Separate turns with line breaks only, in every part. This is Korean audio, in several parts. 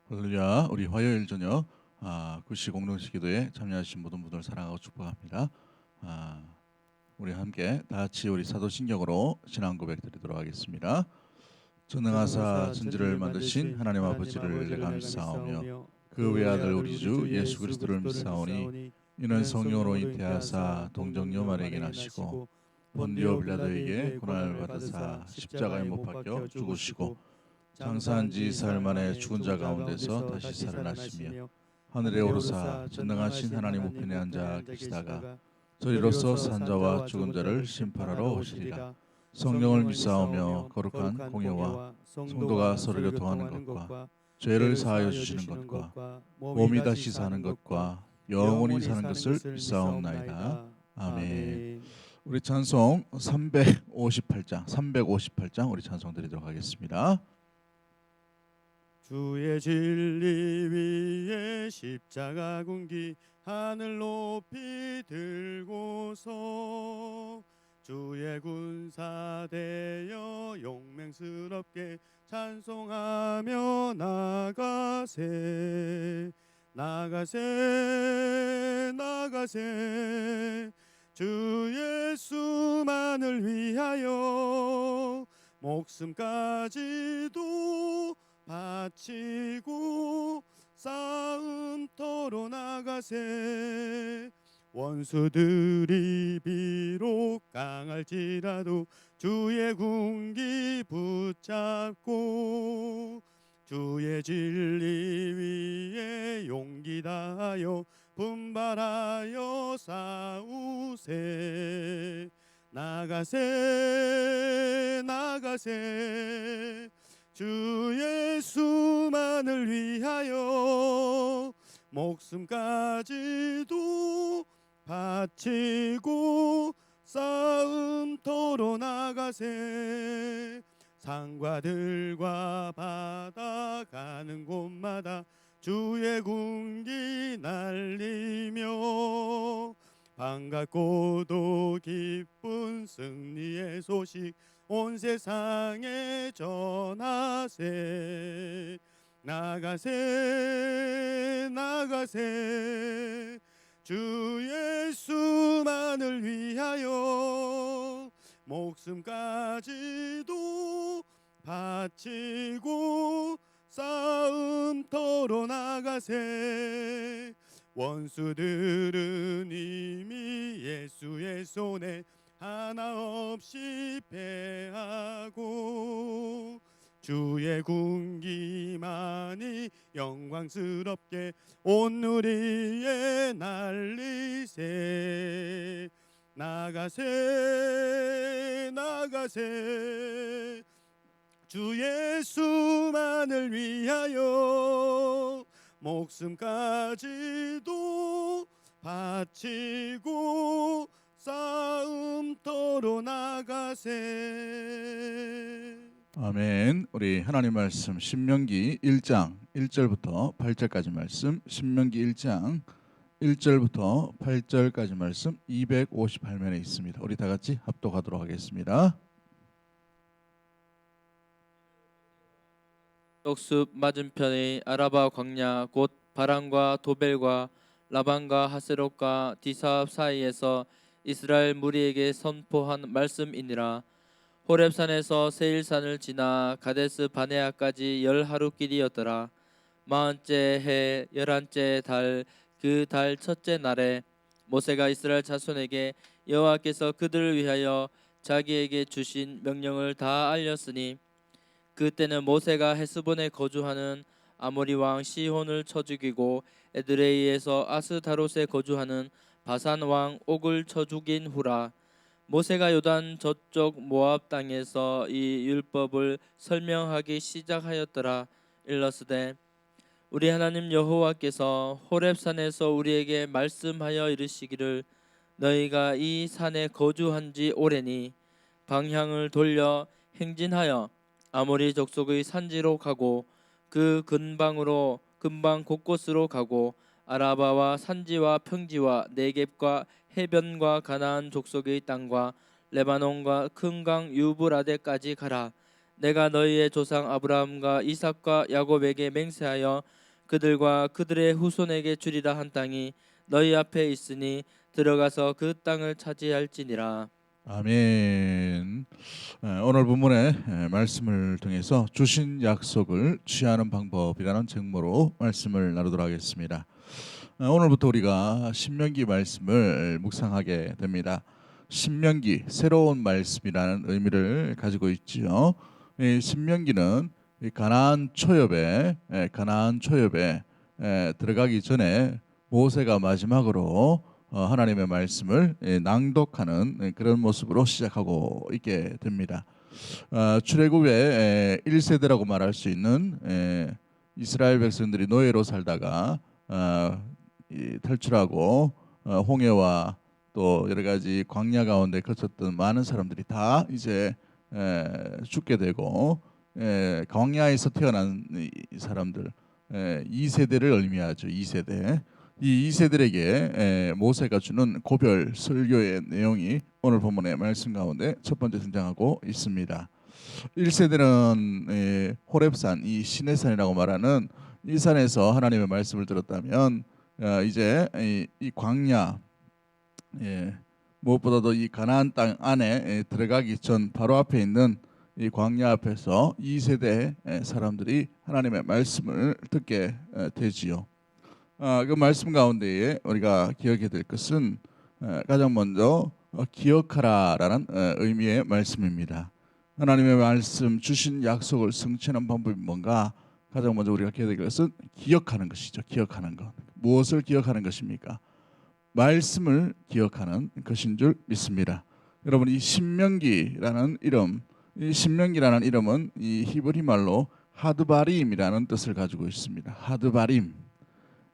할렐루야. 우리 화요일 저녁 구시 공동체 기도에 참여하신 모든 분들 사랑하고 축복합니다. 아, 우리 함께 다 같이 우리 사도신경으로 신앙 고백 드리도록 하겠습니다. 전능하사
전능하사
천지를
천지를
만드신
만드신
하나님
하나님
아버지를
아버지를
내가
내가
믿사오며
믿사오며
그
그
외아들
외아들
우리
우리
주
주
예수
예수
그리스도를
그리스도를
믿사오니
믿사오니
이는
이는
성령으로
성령으로
잉태하사
잉태하사
동정녀
동정녀
마리아에게
마리아에게
나시고
나시고
본디오
본디오
빌라도에게
빌라도에게
고난을
고난을 받으사
받으사 십자가에
십자가에
못
못
박혀
박혀
죽으시고
죽으시고
장사한
장사한
지
지
사흘
사흘
만에
만에
죽은 자
죽은 자
가운데서
가운데서
다시
다시
살아나시며
살아나시며
하늘에
하늘에
오르사
오르사
전능하신
전능하신
하나님
하나님
우편에
우편에
앉아
앉아
계시다가
계시다가
저리로서
저리로서
산
산
자와
자와
죽은
죽은
자를
자를
심판하러
심판하러
오시리라.
오시리라.
성령을
성령을
믿사오며
믿사오며
거룩한
거룩한
공예와
공예와
성도가
성도가
서로
서로
교통하는
교통하는
것과
것과
죄를
죄를
사하여
사하여
주시는
주시는
것과
것과
몸이
몸이
다시
다시
사는
사는 것과
것과 영원히
영원히
사는
사는
것을
것을
믿사옵나이다.
믿사옵나이다.
아멘.
아멘.
우리 찬송 358장 우리 찬송 드리도록 하겠습니다.
주의 진리 위에 십자가 군기 하늘 높이 들고서 주의 군사 되어 용맹스럽게 찬송하며 나가세 나가세 나가세 주 예수만을 위하여 목숨까지도 바치고 싸움터로 나가세 원수들이 비록 강할지라도 주의 군기 붙잡고 주의 진리 위에 용기 다하여 분발하여 싸우세 나가세 나가세 주 예수만을 위하여 목숨까지도 바치고 싸움터로 나가세 산과 들과 바다 가는 곳마다 주의 군기 날리며 반갑고도 기쁜 승리의 소식 온 세상에 전하세 나가세 나가세 주 예수만을 위하여 목숨까지도 바치고 싸움터로 나가세 원수들은 이미 예수의 손에 하나 없이 패하고 주의 군기만이 영광스럽게 온 누리에 날리세 나가세 나가세 주 예수만을 위하여 목숨까지도 바치고 싸움터로 나가세.
아멘. 우리 하나님 말씀 신명기 1장 1절부터 8절까지 말씀, 신명기 1장 1절부터 8절까지 말씀 258면에 있습니다. 우리 다 같이 합독하도록 하겠습니다.
떡숲 맞은편의 아라바 광야 곧 바란과 도벨과 라반과 하세롯과 디사압 사이에서 이스라엘 무리에게 선포한 말씀이니라. 호렙산에서 세일산을 지나 가데스 바네아까지 10하루 길이었더라. 40째 해 11째 달 그 달 첫째 날에 모세가 이스라엘 자손에게 여호와께서 그들을 위하여 자기에게 주신 명령을 다 알렸으니 그때는 모세가 헤스본에 거주하는 아모리 왕 시혼을 쳐 죽이고 에드레이에서 아스다롯에 거주하는 바산 왕 옥을 쳐 죽인 후라. 모세가 요단 저쪽 모압 땅에서 이 율법을 설명하기 시작하였더라. 일러스되 우리 하나님 여호와께서 호렙산에서 우리에게 말씀하여 이르시기를 너희가 이 산에 거주한 지 오래니 방향을 돌려 행진하여 아모리 족속의 산지로 가고 그 근방으로 근방 곳곳으로 가고 아라바와 산지와 평지와 네겝과 해변과 가나안 족속의 땅과 레바논과 큰 강 유브라데까지 가라. 내가 너희의 조상 아브라함과 이삭과 야곱에게 맹세하여 그들과 그들의 후손에게 주리라 한 땅이 너희 앞에 있으니 들어가서 그 땅을 차지할지니라.
아멘. 오늘 본문의 말씀을 통해서 주신 약속을 취하는 방법이라는 제목으로 말씀을 나누도록 하겠습니다. 오늘부터 우리가 신명기 말씀을 묵상하게 됩니다. 신명기, 새로운 말씀이라는 의미를 가지고 있지요. 이 신명기는 이 가나안 초엽에 들어가기 전에 모세가 마지막으로 하나님의 말씀을 낭독하는 그런 모습으로 시작하고 있게 됩니다. 출애굽의 1세대라고 말할 수 있는 이스라엘 백성들이 노예로 살다가 탈출하고 홍해와 또 여러 가지 광야 가운데 거쳤던 많은 사람들이 다 이제 죽게 되고 광야에서 태어난 이 사람들 2세대를 의미하죠. 2세대. 이 2세들에게 모세가 주는 고별 설교의 내용이 오늘 본문의 말씀 가운데 첫 번째 등장하고 있습니다. 1세대는 호렙산, 이 시내산이라고 말하는 이 산에서 하나님의 말씀을 들었다면 이제 이 광야, 무엇보다도 이 가나안 땅 안에 들어가기 전 바로 앞에 있는 이 광야 앞에서 2세대 사람들이 하나님의 말씀을 듣게 되지요. 그 말씀 가운데에 우리가 기억해야 될 것은 가장 먼저 기억하라라는 의미의 말씀입니다. 하나님의 말씀 주신 약속을 성취하는 방법이 뭔가? 가장 먼저 우리가 기억해야 될 것은 기억하는 것이죠. 기억하는 것. 무엇을 기억하는 것입니까? 말씀을 기억하는 것인 줄 믿습니다. 여러분, 이 신명기라는 이름, 이 신명기라는 이름은 이 히브리 말로 하드바림이라는 뜻을 가지고 있습니다. 하드바림.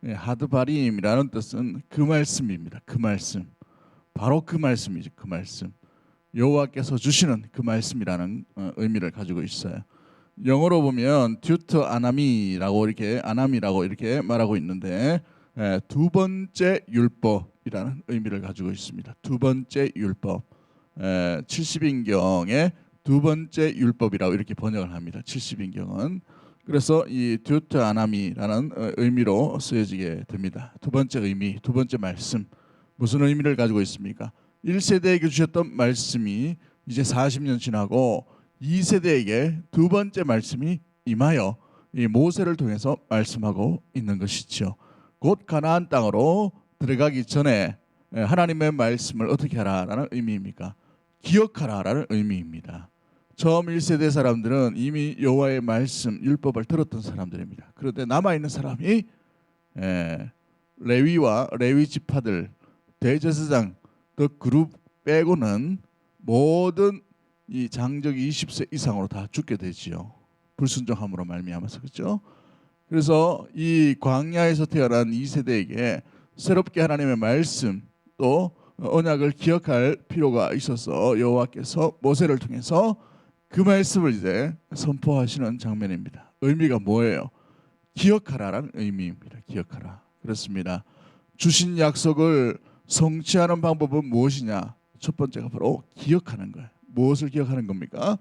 하드바림이라는 뜻은 그 말씀입니다. 그 말씀, 바로 그 말씀이죠. 그 말씀, 여호와께서 주시는 그 말씀이라는 의미를 가지고 있어요. 영어로 보면 듀터아나미라고 이렇게 말하고 있는데 두 번째 율법이라는 의미를 가지고 있습니다. 두 번째 율법, 70인경의 두 번째 율법이라고 이렇게 번역을 합니다. 70인경은. 그래서 이 듀터아나미라는 의미로 쓰여지게 됩니다. 두 번째 의미, 두 번째 말씀, 무슨 의미를 가지고 있습니까? 1세대에게 주셨던 말씀이 이제 40년 지나고 2세대에게 두 번째 말씀이 임하여 이 모세를 통해서 말씀하고 있는 것이죠. 곧 가나안 땅으로 들어가기 전에 하나님의 말씀을 어떻게 하라라는 의미입니까? 기억하라라는 의미입니다. 처음 1세대 사람들은 이미 여호와의 말씀, 율법을 들었던 사람들입니다. 그런데 남아있는 사람이 레위와 레위 지파들, 대제사장, 그 그룹 빼고는 모든 이 장적이 20세 이상으로 다 죽게 되지요. 불순종함으로 말미암아서. 그렇죠? 그래서 이 광야에서 태어난 2세대에게 새롭게 하나님의 말씀 또 언약을 기억할 필요가 있어서 여호와께서 모세를 통해서 그 말씀을 이제 선포하시는 장면입니다. 의미가 뭐예요? 기억하라라는 의미입니다. 기억하라. 그렇습니다. 주신 약속을 성취하는 방법은 무엇이냐? 첫 번째가 바로 기억하는 거예요. 무엇을 기억하는 겁니까?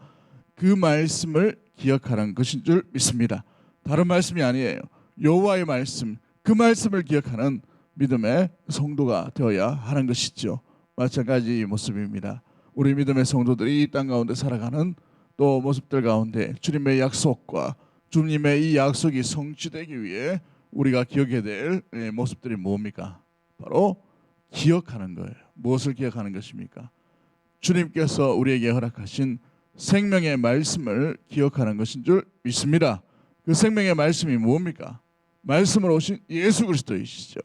그 말씀을 기억하는 것인 줄 믿습니다. 다른 말씀이 아니에요. 여호와의 말씀, 그 말씀을 기억하는 믿음의 성도가 되어야 하는 것이죠. 마찬가지 모습입니다. 우리 믿음의 성도들이 이 땅 가운데 살아가는 또 모습들 가운데 주님의 약속과 주님의 이 약속이 성취되기 위해 우리가 기억해야 될 모습들이 뭡니까? 바로 기억하는 거예요. 무엇을 기억하는 것입니까? 주님께서 우리에게 허락하신 생명의 말씀을 기억하는 것인 줄 믿습니다. 그 생명의 말씀이 뭡니까? 말씀으로 오신 예수 그리스도이시죠.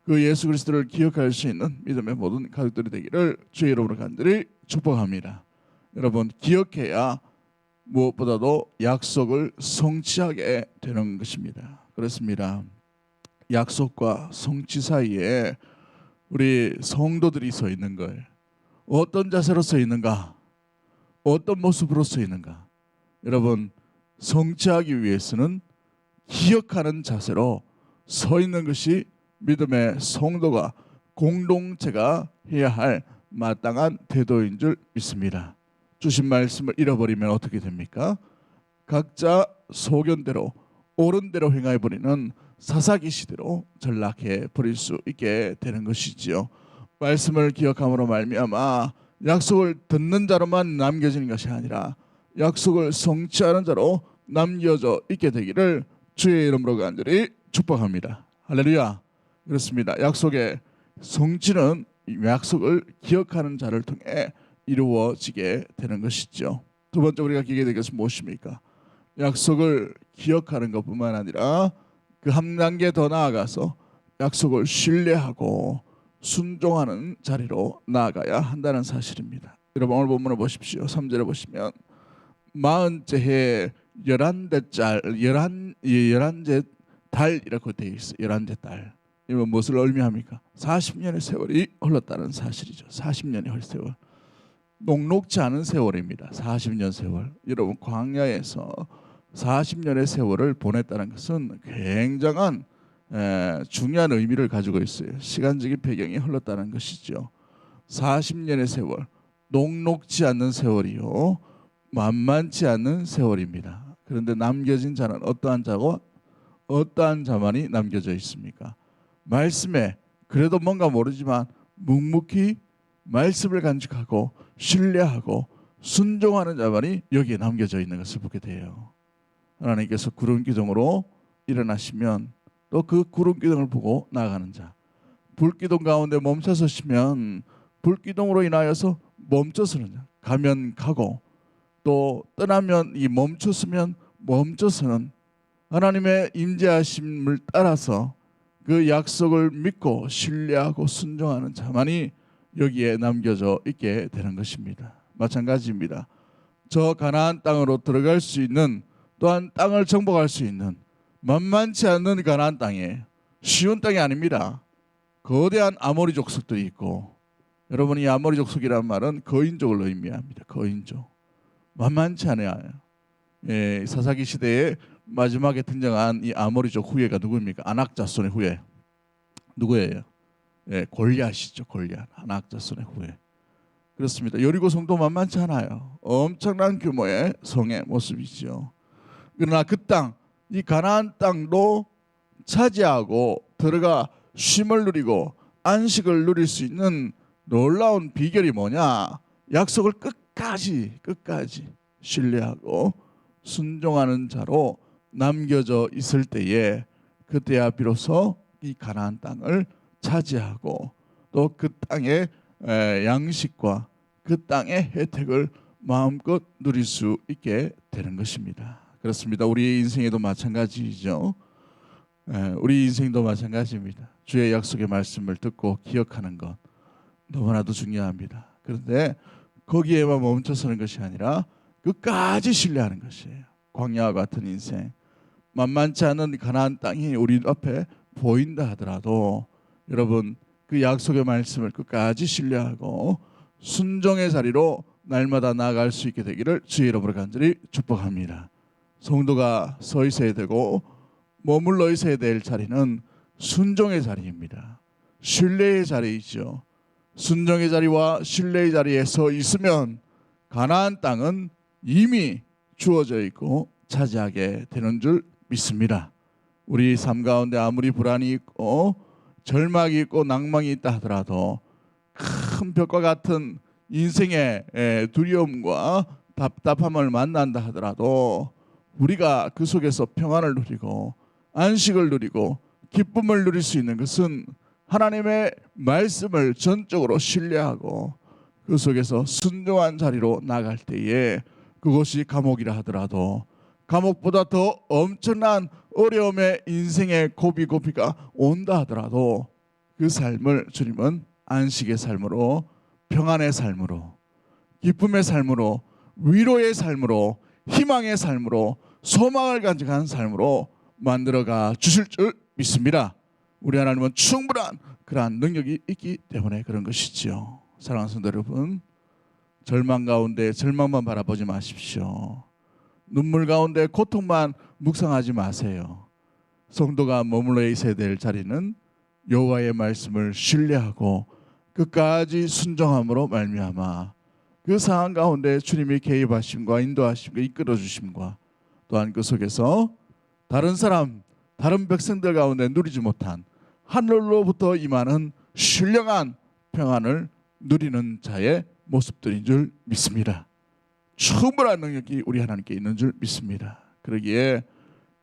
그 예수 그리스도를 기억할 수 있는 믿음의 모든 가족들이 되기를 주의 이름으로 간절히 축복합니다. 여러분, 기억해야 무엇보다도 약속을 성취하게 되는 것입니다. 그렇습니다. 약속과 성취 사이에 우리 성도들이 서 있는 거예요. 어떤 자세로 서 있는가? 어떤 모습으로 서 있는가? 여러분, 성취하기 위해서는 기억하는 자세로 서 있는 것이 믿음의 성도가 공동체가 해야 할 마땅한 태도인 줄 믿습니다. 주신 말씀을 잃어버리면 어떻게 됩니까? 각자 소견대로 옳은 대로 행하여 버리는 사사기 시대로 전락해 버릴 수 있게 되는 것이지요. 말씀을 기억함으로 말미암아 약속을 듣는 자로만 남겨지는 것이 아니라 약속을 성취하는 자로 남겨져 있게 되기를 주의 이름으로 간절히 축복합니다. 할렐루야. 그렇습니다. 약속의 성취는 약속을 기억하는 자를 통해 이루어지게 되는 것이죠. 두 번째 우리가 기억해야 될 것은 무엇입니까? 약속을 기억하는 것뿐만 아니라 그 한 단계 더 나아가서 약속을 신뢰하고 순종하는 자리로 나아가야 한다는 사실입니다. 여러분 오늘 본문을 보십시오. 3절에 보시면 40째 해 11째 달이라고 되어 있어요. 11째 달. 이건 무엇을 의미합니까? 40년의 세월이 흘렀다는 사실이죠. 40년의 세월. 녹록지 않은 세월입니다. 40년 세월. 여러분 광야에서 40년의 세월을 보냈다는 것은 굉장한 중요한 의미를 가지고 있어요. 시간적인 배경이 흘렀다는 것이죠. 40년의 세월, 녹록지 않는 세월이요, 만만치 않은 세월입니다. 그런데 남겨진 자는 어떠한 자고 어떠한 자만이 남겨져 있습니까? 말씀에 그래도 뭔가 모르지만 묵묵히 말씀을 간직하고 신뢰하고 순종하는 자만이 여기에 남겨져 있는 것을 보게 돼요. 하나님께서 구름 기둥으로 일어나시면 또 그 구름 기둥을 보고 나아가는 자, 불기둥 가운데 멈춰서시면 불기둥으로 인하여서 멈춰서는 자, 가면 가고 또 떠나면 이 멈췄으면 멈춰서는 하나님의 임재하심을 따라서 그 약속을 믿고 신뢰하고 순종하는 자만이 여기에 남겨져 있게 되는 것입니다. 마찬가지입니다. 저 가나안 땅으로 들어갈 수 있는, 또한 땅을 정복할 수 있는 만만치 않는 가나안 땅에 쉬운 땅이 아닙니다. 거대한 아모리 족속들이 있고, 여러분 이 아모리 족속이라는 말은 거인족을 의미합니다. 거인족. 만만치 않아요. 사사기 시대에 마지막에 등장한 이 아모리족 후예가 누구입니까? 아낙 자손의 후예. 누구예요? 골리앗이죠. 골리앗. 아낙 자손의 후예. 그렇습니다. 여리고 성도 만만치 않아요. 엄청난 규모의 성의 모습이죠. 그러나 그 땅, 이 가나안 땅도 차지하고 들어가 쉼을 누리고 안식을 누릴 수 있는 놀라운 비결이 뭐냐? 약속을 끝까지 신뢰하고 순종하는 자로 남겨져 있을 때에, 그때야 비로소 이 가나안 땅을 차지하고 또 그 땅의 양식과 그 땅의 혜택을 마음껏 누릴 수 있게 되는 것입니다. 그렇습니다. 우리의 인생에도 마찬가지죠. 우리 인생도 마찬가지입니다. 주의 약속의 말씀을 듣고 기억하는 것 너무나도 중요합니다. 그런데 거기에만 멈춰서는 것이 아니라 끝까지 신뢰하는 것이에요. 광야와 같은 인생, 만만치 않은 가나안 땅이 우리 앞에 보인다 하더라도 여러분 그 약속의 말씀을 끝까지 신뢰하고 순종의 자리로 날마다 나아갈 수 있게 되기를 주의 이름으로 간절히 축복합니다. 성도가 서 있어야 되고 머물러 있어야 될 자리는 순종의 자리입니다. 신뢰의 자리이죠. 순종의 자리와 신뢰의 자리에 서 있으면 가나안 땅은 이미 주어져 있고 차지하게 되는 줄 믿습니다. 우리 삶 가운데 아무리 불안이 있고 절망이 있고 낭망이 있다 하더라도 큰 벽과 같은 인생의 두려움과 답답함을 만난다 하더라도 우리가 그 속에서 평안을 누리고 안식을 누리고 기쁨을 누릴 수 있는 것은 하나님의 말씀을 전적으로 신뢰하고 그 속에서 순종한 자리로 나갈 때에 그것이 감옥이라 하더라도 감옥보다 더 엄청난 어려움의 인생의 고비가 온다 하더라도 그 삶을 주님은 안식의 삶으로, 평안의 삶으로, 기쁨의 삶으로, 위로의 삶으로, 희망의 삶으로, 소망을 간직한 삶으로 만들어가 주실 줄 믿습니다. 우리 하나님은 충분한 그러한 능력이 있기 때문에 그런 것이지요. 사랑하는 성도 여러분, 절망 가운데 절망만 바라보지 마십시오. 눈물 가운데 고통만 묵상하지 마세요. 성도가 머물러 있어야 될 자리는 여호와의 말씀을 신뢰하고 끝까지 순종함으로 말미암아 그 상황 가운데 주님의 개입하심과 인도하심과 이끌어 주심과 또한 그 속에서 다른 사람, 다른 백성들 가운데 누리지 못한 하늘로부터 임하는 신령한 평안을 누리는 자의 모습들인 줄 믿습니다. 충분한 능력이 우리 하나님께 있는 줄 믿습니다. 그러기에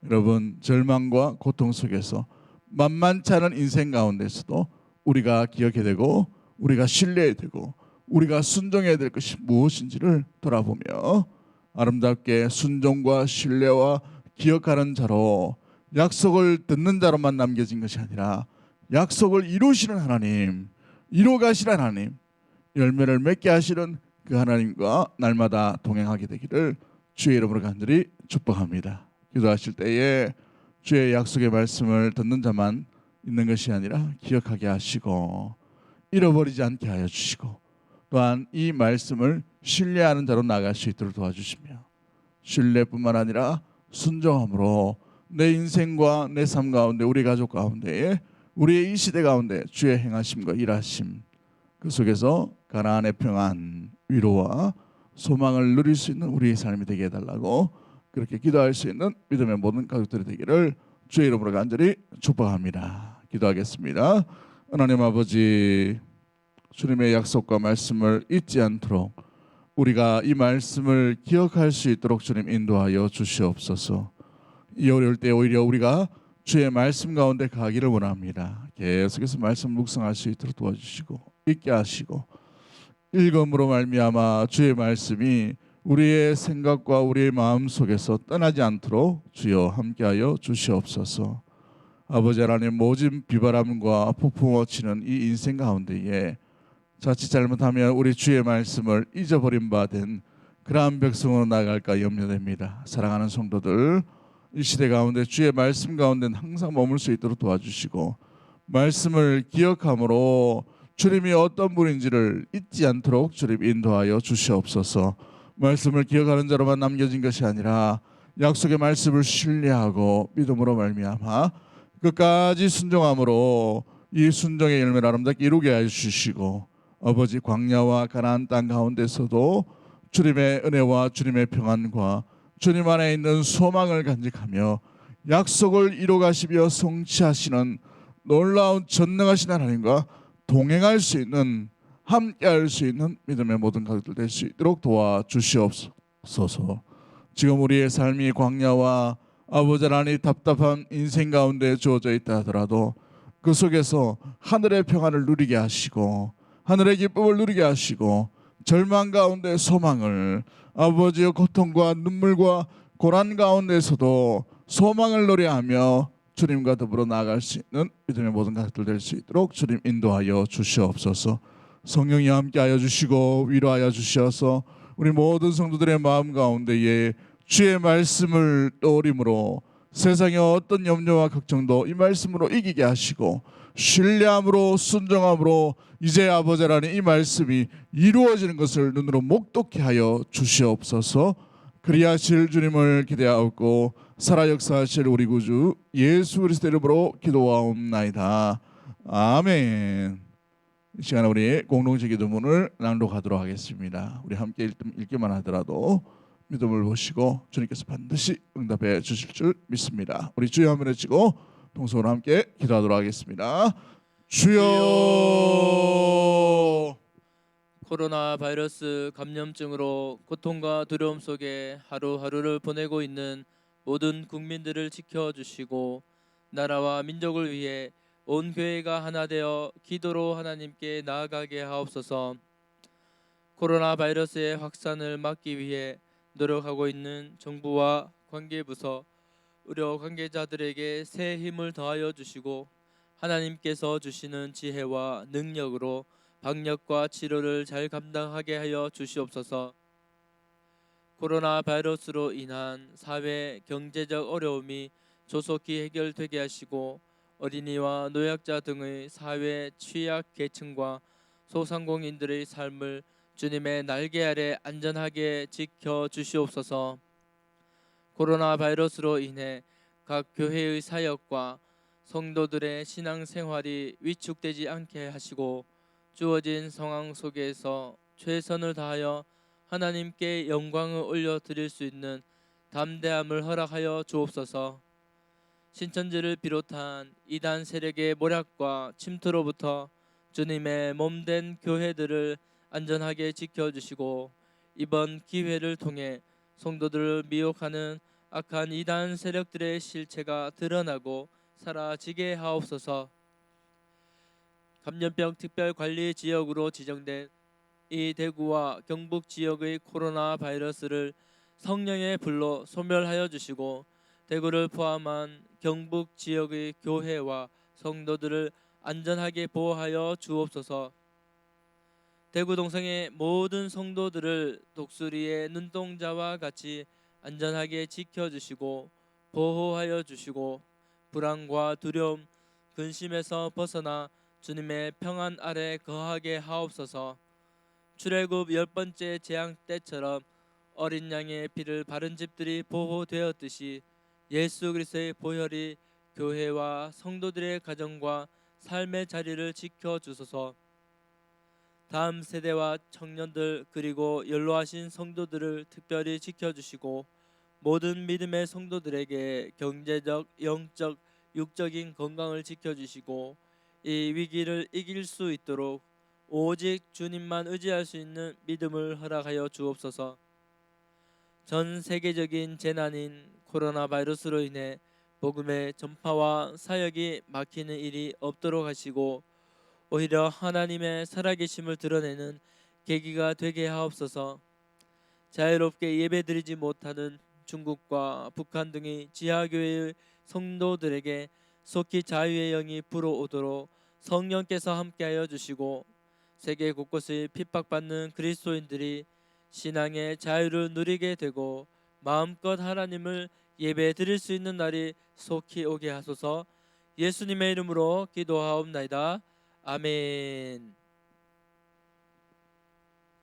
여러분, 절망과 고통 속에서 만만치 않은 인생 가운데서도 우리가 기억해야 되고 우리가 신뢰해야 되고 우리가 순종해야 될 것이 무엇인지를 돌아보며 아름답게 순종과 신뢰와 기억하는 자로, 약속을 듣는 자로만 남겨진 것이 아니라 약속을 이루시는 하나님, 이루가시는 하나님, 열매를 맺게 하시는 그 하나님과 날마다 동행하게 되기를 주의 이름으로 간절히 축복합니다. 기도하실 때에 주의 약속의 말씀을 듣는 자만 있는 것이 아니라 기억하게 하시고 잃어버리지 않게 하여 주시고, 또한 이 말씀을 신뢰하는 자로 나아갈 수 있도록 도와주시며, 신뢰뿐만 아니라 순종함으로 내 인생과 내 삶 가운데, 우리 가족 가운데에, 우리의 이 시대 가운데 주의 행하심과 일하심, 그 속에서 가나안의 평안, 위로와 소망을 누릴 수 있는 우리의 삶이 되게 해달라고, 그렇게 기도할 수 있는 믿음의 모든 가족들이 되기를 주의 이름으로 간절히 축복합니다. 기도하겠습니다. 하나님 아버지, 주님의 약속과 말씀을 잊지 않도록 우리가 이 말씀을 기억할 수 있도록 주님 인도하여 주시옵소서. 이 어려울 때 오히려 우리가 주의 말씀 가운데 가기를 원합니다. 계속해서 말씀 묵상할 수 있도록 도와주시고 읽게 하시고, 읽음으로 말미암아 주의 말씀이 우리의 생각과 우리의 마음 속에서 떠나지 않도록 주여 함께하여 주시옵소서. 아버지 하나님, 모진 비바람과 폭풍 치는 이 인생 가운데에 자칫 잘못하면 우리 주의 말씀을 잊어버린 바 된 그러한 백성으로 나아갈까 염려됩니다. 사랑하는 성도들, 이 시대 가운데 주의 말씀 가운데 항상 머물 수 있도록 도와주시고, 말씀을 기억함으로 주님이 어떤 분인지를 잊지 않도록 주님 인도하여 주시옵소서. 말씀을 기억하는 자로만 남겨진 것이 아니라 약속의 말씀을 신뢰하고 믿음으로 말미암아 끝까지 순종함으로 이 순종의 열매를 아름답게 이루게 하여 주시고, 아버지 광야와 가나안 땅 가운데서도 주님의 은혜와 주님의 평안과 주님 안에 있는 소망을 간직하며 약속을 이루가시며 성취하시는 놀라운 전능하신 하나님과 동행할 수 있는, 함께할 수 있는 믿음의 모든 가족들 될 수 있도록 도와주시옵소서. 지금 우리의 삶이 광야와 아버지 하나님 답답한 인생 가운데 주어져 있다 하더라도 그 속에서 하늘의 평안을 누리게 하시고 하늘의 기쁨을 누리게 하시고 절망 가운데 소망을, 아버지의 고통과 눈물과 고난 가운데서도 소망을 노래하며 주님과 더불어 나아갈 수 있는 믿음의 모든 가족들 될 수 있도록 주님 인도하여 주시옵소서. 성령이 함께하여 주시고 위로하여 주셔서 우리 모든 성도들의 마음 가운데에 주의 말씀을 떠올림으로 세상의 어떤 염려와 걱정도 이 말씀으로 이기게 하시고, 신뢰함으로 순종함으로 이제 아버지 하나님 이 말씀이 이루어지는 것을 눈으로 목독케 하여 주시옵소서. 그리하실 주님을 기대하옵고 살아 역사하실 우리 구주 예수 그리스도의 이름으로 기도하옵나이다. 아멘. 이 시간에 우리 공동체 기도문을 낭독하도록 하겠습니다. 우리 함께 읽기만 하더라도 믿음을 보시고 주님께서 반드시 응답해 주실 줄 믿습니다. 우리 주여 한번 외치고 동성으로 함께 기도하도록 하겠습니다. 주여.
코로나 바이러스 감염증으로 고통과 두려움 속에 하루하루를 보내고 있는 모든 국민들을 지켜주시고 나라와 민족을 위해 온 교회가 하나 되어 기도로 하나님께 나아가게 하옵소서. 코로나 바이러스의 확산을 막기 위해 노력하고 있는 정부와 관계부서, 의료 관계자들에게 새 힘을 더하여 주시고 하나님께서 주시는 지혜와 능력으로 방역과 치료를 잘 감당하게 하여 주시옵소서. 코로나 바이러스로 인한 사회 경제적 어려움이 조속히 해결되게 하시고 어린이와 노약자 등의 사회 취약 계층과 소상공인들의 삶을 주님의 날개 아래 안전하게 지켜 주시옵소서. 코로나 바이러스로 인해 각 교회의 사역과 성도들의 신앙생활이 위축되지 않게 하시고 주어진 상황 속에서 최선을 다하여 하나님께 영광을 올려드릴 수 있는 담대함을 허락하여 주옵소서. 신천지를 비롯한 이단 세력의 모략과 침투로부터 주님의 몸된 교회들을 안전하게 지켜주시고 이번 기회를 통해 성도들을 미혹하는 악한 이단 세력들의 실체가 드러나고 사라지게 하옵소서. 감염병 특별관리 지역으로 지정된 이 대구와 경북 지역의 코로나 바이러스를 성령의 불로 소멸하여 주시고 대구를 포함한 경북 지역의 교회와 성도들을 안전하게 보호하여 주옵소서. 대구 동성의 모든 성도들을 독수리의 눈동자와 같이 안전하게 지켜주시고 보호하여 주시고 불안과 두려움, 근심에서 벗어나 주님의 평안 아래 거하게 하옵소서. 출애굽 10번째 재앙 때처럼 어린 양의 피를 바른 집들이 보호되었듯이 예수 그리스도의 보혈이 교회와 성도들의 가정과 삶의 자리를 지켜주소서. 다음 세대와 청년들 그리고 연로하신 성도들을 특별히 지켜주시고 모든 믿음의 성도들에게 경제적, 영적, 육적인 건강을 지켜주시고 이 위기를 이길 수 있도록 오직 주님만 의지할 수 있는 믿음을 허락하여 주옵소서. 전 세계적인 재난인 코로나 바이러스로 인해 복음의 전파와 사역이 막히는 일이 없도록 하시고 오히려 하나님의 살아계심을 드러내는 계기가 되게 하옵소서. 자유롭게 예배드리지 못하는 중국과 북한 등의 지하교회의 성도들에게 속히 자유의 영이 불어오도록 성령께서 함께하여 주시고 세계 곳곳의 핍박받는 그리스도인들이 신앙의 자유를 누리게 되고 마음껏 하나님을 예배 드릴 수 있는 날이 속히 오게 하소서. 예수님의 이름으로 기도하옵나이다. 아멘.